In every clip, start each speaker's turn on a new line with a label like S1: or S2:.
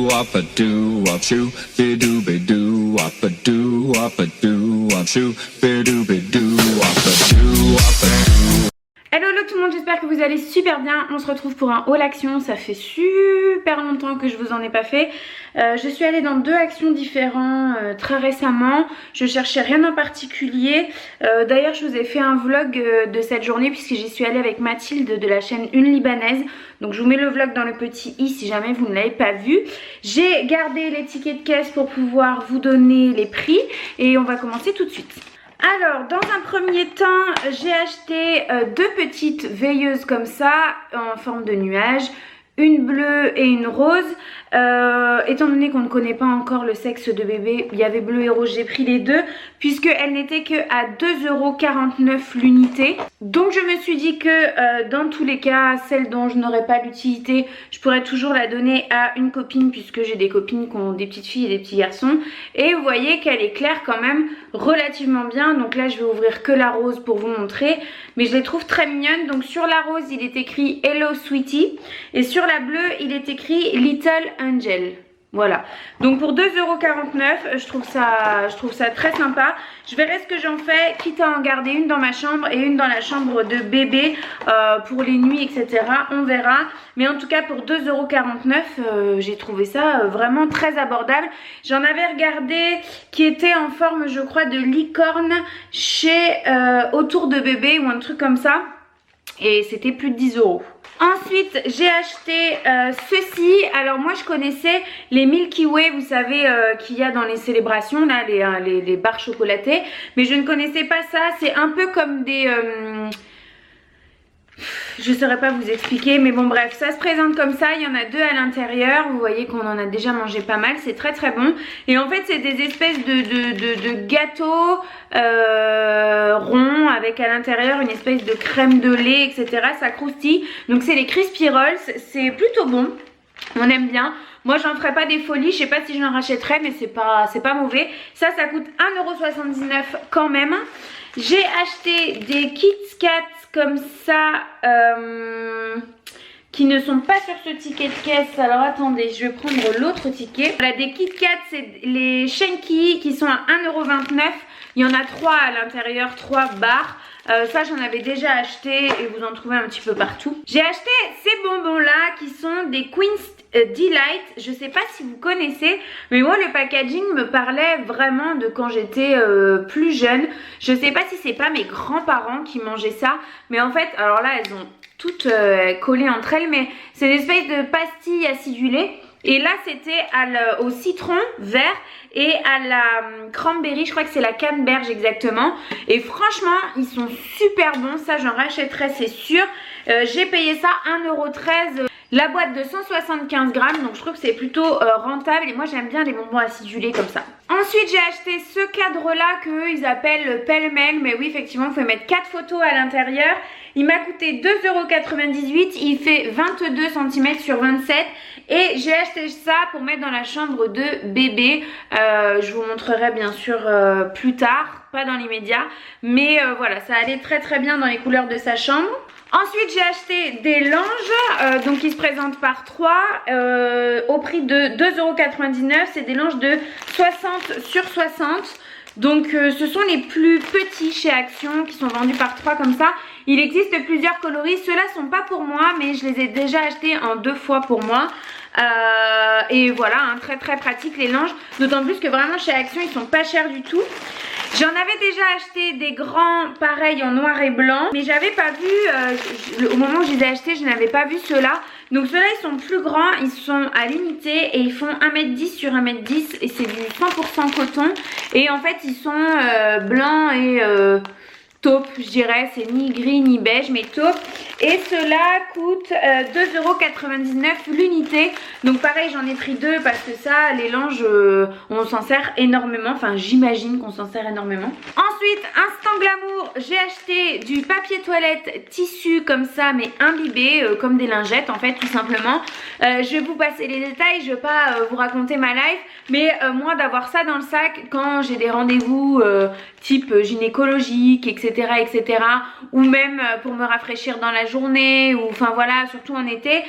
S1: wop a doo wop shoo, be doo wop a doo wop shoo, be doo wop a doo wop a doo.
S2: Hello tout le monde, j'espère que vous allez super bien. On se retrouve pour un haul action, ça fait super longtemps que je vous en ai pas fait. Je suis allée dans 2 actions différents très récemment. Je cherchais rien en particulier. D'ailleurs je vous ai fait un vlog de cette journée puisque j'y suis allée avec Mathilde de la chaîne Une Libanaise. Donc je vous mets le vlog dans le petit i si jamais vous ne l'avez pas vu. J'ai gardé les tickets de caisse pour pouvoir vous donner les prix et on va commencer tout de suite. Alors, dans un premier temps, j'ai acheté 2 petites veilleuses comme ça, en forme de nuage, une bleue et une rose. Étant donné qu'on ne connaît pas encore le sexe de bébé, il y avait bleu et rose, j'ai pris les deux, puisqu'elles n'étaient que à 2,49 € l'unité. Donc je me suis dit que dans tous les cas, celle dont je n'aurais pas l'utilité, je pourrais toujours la donner à une copine, puisque j'ai des copines qui ont des petites filles et des petits garçons. Et vous voyez qu'elle éclaire quand même relativement bien. Donc là je vais ouvrir que la rose pour vous montrer, mais je les trouve très mignonnes. Donc sur la rose il est écrit Hello Sweetie et sur la bleue il est écrit Little Angel. Voilà, donc pour 2,49 €, je trouve ça très sympa. Je verrai ce que j'en fais, quitte à en garder une dans ma chambre et une dans la chambre de bébé pour les nuits, etc. On verra. Mais en tout cas pour 2,49 €, j'ai trouvé ça vraiment très abordable. J'en avais regardé qui était en forme, je crois, de licorne chez Autour de bébé ou un truc comme ça. Et c'était plus de 10 €. Ensuite j'ai acheté ceci. Alors moi je connaissais les Milky Way, vous savez qu'il y a dans les célébrations là, les barres chocolatées. Mais je ne connaissais pas ça, c'est un peu comme des... je ne saurais pas vous expliquer, mais bon bref, ça se présente comme ça, il y en a 2 à l'intérieur, vous voyez qu'on en a déjà mangé pas mal, c'est très très bon. Et en fait c'est des espèces de gâteaux ronds avec à l'intérieur une espèce de crème de lait, etc. Ça croustille, donc c'est les Crispy Rolls, c'est plutôt bon, on aime bien. Moi j'en ferai pas des folies, je sais pas si j'en rachèterai, mais c'est pas mauvais. Ça coûte 1,79 € quand même. J'ai acheté des Kit Kat comme ça qui ne sont pas sur ce ticket de caisse. Alors attendez, je vais prendre l'autre ticket. Voilà, des Kit Kat, c'est les Shanky qui sont à 1,29 €. Il y en a 3 à l'intérieur, 3 barres. Ça j'en avais déjà acheté et vous en trouvez un petit peu partout. J'ai acheté ces bonbons là qui sont des Queen's Delight. Je sais pas si vous connaissez, mais moi le packaging me parlait vraiment de quand j'étais plus jeune. Je sais pas si c'est pas mes grands-parents qui mangeaient ça, mais en fait, alors là elles ont toutes collé entre elles, mais c'est une espèce de pastille acidulée. Et là c'était au citron vert et à la cranberry, je crois que c'est la canneberge exactement. Et franchement ils sont super bons, ça j'en rachèterai c'est sûr. J'ai payé ça 1,13 €. La boîte de 175 grammes, donc je trouve que c'est plutôt rentable et moi j'aime bien les bonbons acidulés comme ça. Ensuite j'ai acheté ce cadre là qu'eux ils appellent pêle-mêle, mais oui effectivement il faut mettre 4 photos à l'intérieur. Il m'a coûté 2,98 €, il fait 22 cm sur 27 et j'ai acheté ça pour mettre dans la chambre de bébé. Je vous montrerai bien sûr plus tard, pas dans l'immédiat, mais voilà, ça allait très très bien dans les couleurs de sa chambre. Ensuite j'ai acheté des langes, donc qui se présentent par 3 au prix de 2,99 €. C'est des langes de 60 sur 60. Donc ce sont les plus petits chez Action qui sont vendus par 3 comme ça. Il existe plusieurs coloris, ceux-là sont pas pour moi mais je les ai déjà achetés en 2 fois pour moi. Et voilà, hein, très très pratique les langes, d'autant plus que vraiment chez Action ils sont pas chers du tout. J'en avais déjà acheté des grands pareils en noir et blanc, mais j'avais pas vu, au moment où je les ai achetés je n'avais pas vu ceux-là. Donc ceux-là ils sont plus grands, ils sont à l'unité et ils font 1,10 m sur 1,10 m et c'est du 100% coton. Et en fait ils sont blancs et taupe, je dirais, c'est ni gris ni beige mais taupe. Et cela coûte 2,99 € l'unité. Donc pareil j'en ai pris 2 parce que ça les langes on s'en sert énormément. Enfin j'imagine qu'on s'en sert énormément. Ensuite Instant Glamour, j'ai acheté du papier toilette tissu comme ça mais imbibé comme des lingettes en fait tout simplement. Je vais vous passer les détails, je vais pas vous raconter ma life. Mais moi d'avoir ça dans le sac quand j'ai des rendez-vous type gynécologique etc. etc. Ou même pour me rafraîchir dans la journée, ou enfin voilà, surtout en été.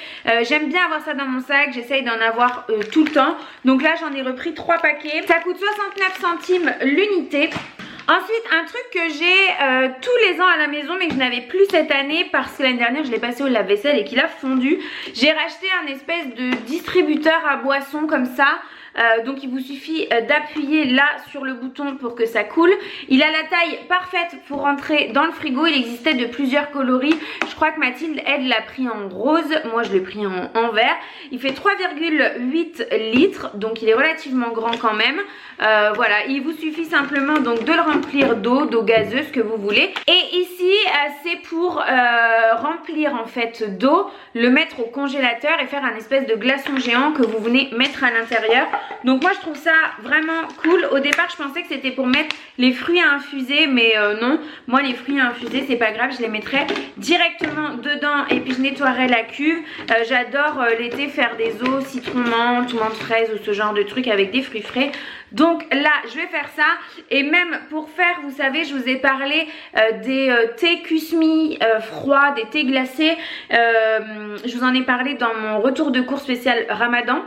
S2: J'aime bien avoir ça dans mon sac, j'essaye d'en avoir tout le temps. Donc là j'en ai repris 3 paquets, ça coûte 69 centimes l'unité. Ensuite, un truc que j'ai tous les ans à la maison mais que je n'avais plus cette année parce que l'année dernière je l'ai passé au lave-vaisselle et qu'il a fondu. J'ai racheté un espèce de distributeur à boissons comme ça. Donc il vous suffit d'appuyer là sur le bouton pour que ça coule. Il a la taille parfaite pour rentrer dans le frigo. Il existait de plusieurs coloris. Je crois que Mathilde, elle l'a pris en rose. Moi je l'ai pris en vert. Il fait 3,8 litres. Donc il est relativement grand quand même. Voilà, il vous suffit simplement donc de le remplir d'eau gazeuse que vous voulez. Et ici c'est pour remplir en fait d'eau, le mettre au congélateur et faire un espèce de glaçon géant que vous venez mettre à l'intérieur. Donc moi je trouve ça vraiment cool. Au départ je pensais que c'était pour mettre les fruits à infuser, mais non, moi les fruits à infuser c'est pas grave, je les mettrai directement dedans et puis je nettoierai la cuve. J'adore l'été faire des eaux citron menthe ou menthe fraise ou ce genre de trucs avec des fruits frais. Donc là je vais faire ça. Et même pour faire, vous savez, je vous ai parlé des thés kusmi froids, des thés glacés. Je vous en ai parlé dans mon retour de cours spécial Ramadan.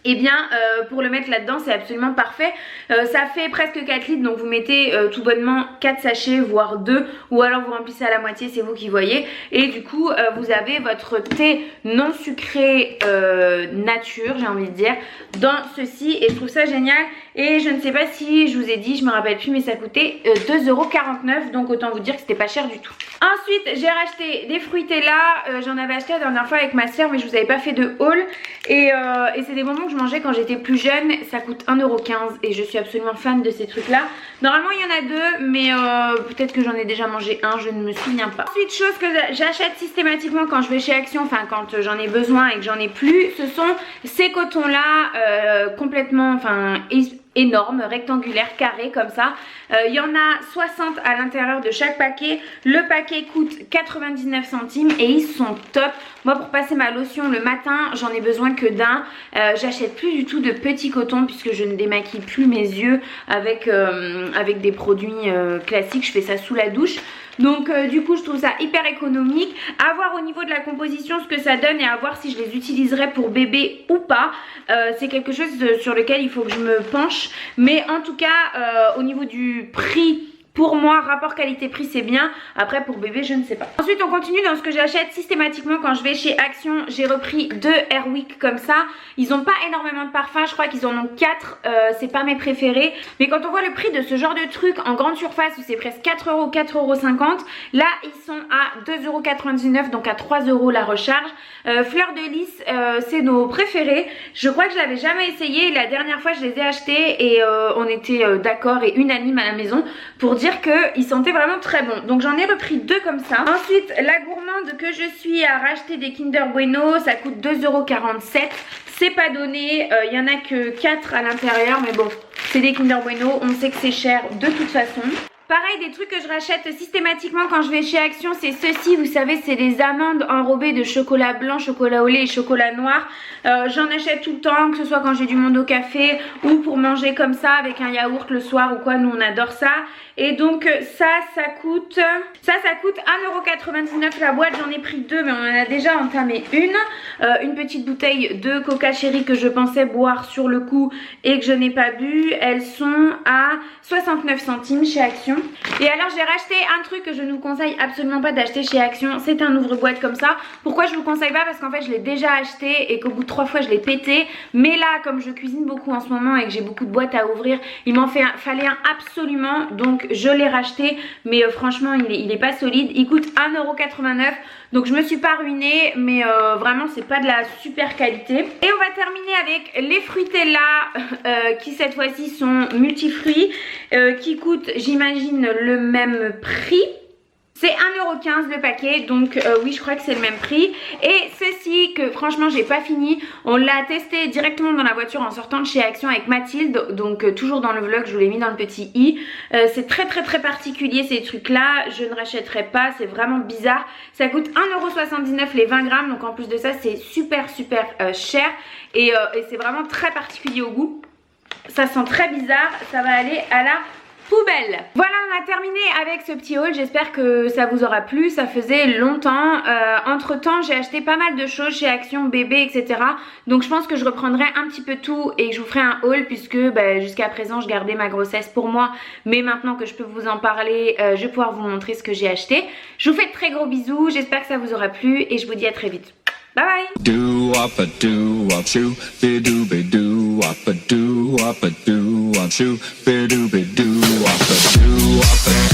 S2: Et bien pour le mettre là-dedans c'est absolument parfait. Ça fait presque 4 litres, donc vous mettez tout bonnement 4 sachets voire 2, ou alors vous remplissez à la moitié, c'est vous qui voyez. Et du coup vous avez votre thé non sucré nature, j'ai envie de dire, dans ceci. Et je trouve ça génial. Et je ne sais pas si je vous ai dit, je me rappelle plus, mais ça coûtait 2,49 €, donc autant vous dire que c'était pas cher du tout. Ensuite j'ai racheté des fruitella. J'en avais acheté la dernière fois avec ma soeur, mais je vous avais pas fait de haul. Et c'est des bonbons que je mangeais quand j'étais plus jeune. Ça coûte 1,15 € et je suis absolument fan de ces trucs là. Normalement il y en a 2, mais peut-être que j'en ai déjà mangé un, je ne me souviens pas. Ensuite, chose que j'achète systématiquement quand je vais chez Action, enfin quand j'en ai besoin et que j'en ai plus, ce sont ces cotons là complètement, enfin énorme, rectangulaire, carré comme ça. Il y en a 60 à l'intérieur de chaque paquet. Le paquet coûte 99 centimes et ils sont top. Moi pour passer ma lotion le matin j'en ai besoin que d'un. J'achète plus du tout de petits cotons puisque je ne démaquille plus mes yeux avec des produits classiques. Je fais ça sous la douche. Donc du coup je trouve ça hyper économique. À voir au niveau de la composition ce que ça donne et à voir si je les utiliserai pour bébé ou pas. C'est quelque chose sur lequel il faut que je me penche. Mais en tout cas au niveau du prix, pour moi, rapport qualité-prix c'est bien. Après pour bébé je ne sais pas. Ensuite on continue dans ce que j'achète systématiquement quand je vais chez Action. J'ai repris 2 Airwick comme ça. Ils n'ont pas énormément de parfums, je crois qu'ils en ont 4. C'est pas mes préférés. Mais quand on voit le prix de ce genre de truc en grande surface où c'est presque 4 €, 4,50 €, là ils sont à 2,99 €, donc à 3 € la recharge. Fleur de Lys, c'est nos préférés. Je crois que je l'avais jamais essayé. La dernière fois je les ai achetés et on était d'accord et unanime à la maison pour dire qu'ils sentaient vraiment très bon. Donc j'en ai repris 2 comme ça. Ensuite la gourmande que je suis à racheter des Kinder Bueno, ça coûte 2,47 €. C'est pas donné, il y en a que 4 à l'intérieur, mais bon c'est des Kinder Bueno, on sait que c'est cher de toute façon. Pareil, des trucs que je rachète systématiquement quand je vais chez Action, c'est ceci, vous savez, c'est des amandes enrobées de chocolat blanc, chocolat au lait et chocolat noir. J'en achète tout le temps, que ce soit quand j'ai du monde au café ou pour manger comme ça avec un yaourt le soir ou quoi, nous on adore ça. Et donc ça coûte 1,99 € la boîte. J'en ai pris 2 mais on en a déjà entamé une petite bouteille de Coca Cherry que je pensais boire sur le coup et que je n'ai pas bu. Elles sont à 69 centimes chez Action. Et alors j'ai racheté un truc que je ne vous conseille absolument pas d'acheter chez Action, c'est un ouvre-boîte comme ça. Pourquoi je vous conseille pas? Parce qu'en fait je l'ai déjà acheté et qu'au bout de 3 fois je l'ai pété. Mais là comme je cuisine beaucoup en ce moment et que j'ai beaucoup de boîtes à ouvrir, il m'en fallait un absolument, donc je l'ai racheté. Mais franchement il est pas solide, il coûte 1,89 €. Donc je me suis pas ruinée, mais vraiment c'est pas de la super qualité. Et on va terminer avec les fruitella qui cette fois-ci sont multifruits, qui coûtent j'imagine le même prix. C'est 1,15 € le paquet, donc oui je crois que c'est le même prix. Et ceci que franchement j'ai pas fini, on l'a testé directement dans la voiture en sortant de chez Action avec Mathilde. Donc toujours dans le vlog je vous l'ai mis dans le petit i. C'est très particulier ces trucs là, je ne rachèterai pas, c'est vraiment bizarre. Ça coûte 1,79 € les 20 grammes, donc en plus de ça c'est super cher. Et c'est vraiment très particulier au goût. Ça sent très bizarre, ça va aller à la poubelle. Voilà, on a terminé avec ce petit haul. J'espère que ça vous aura plu. Ça faisait longtemps. Entre temps, j'ai acheté pas mal de choses chez Action, bébé, etc. Donc je pense que je reprendrai un petit peu tout et que je vous ferai un haul puisque jusqu'à présent je gardais ma grossesse pour moi. Mais maintenant que je peux vous en parler, je vais pouvoir vous montrer ce que j'ai acheté. Je vous fais de très gros bisous. J'espère que ça vous aura plu et je vous dis à très vite. Bye bye.
S1: Do up a do up shoo, be do be do up a do up a do up shoo, be do up a do up a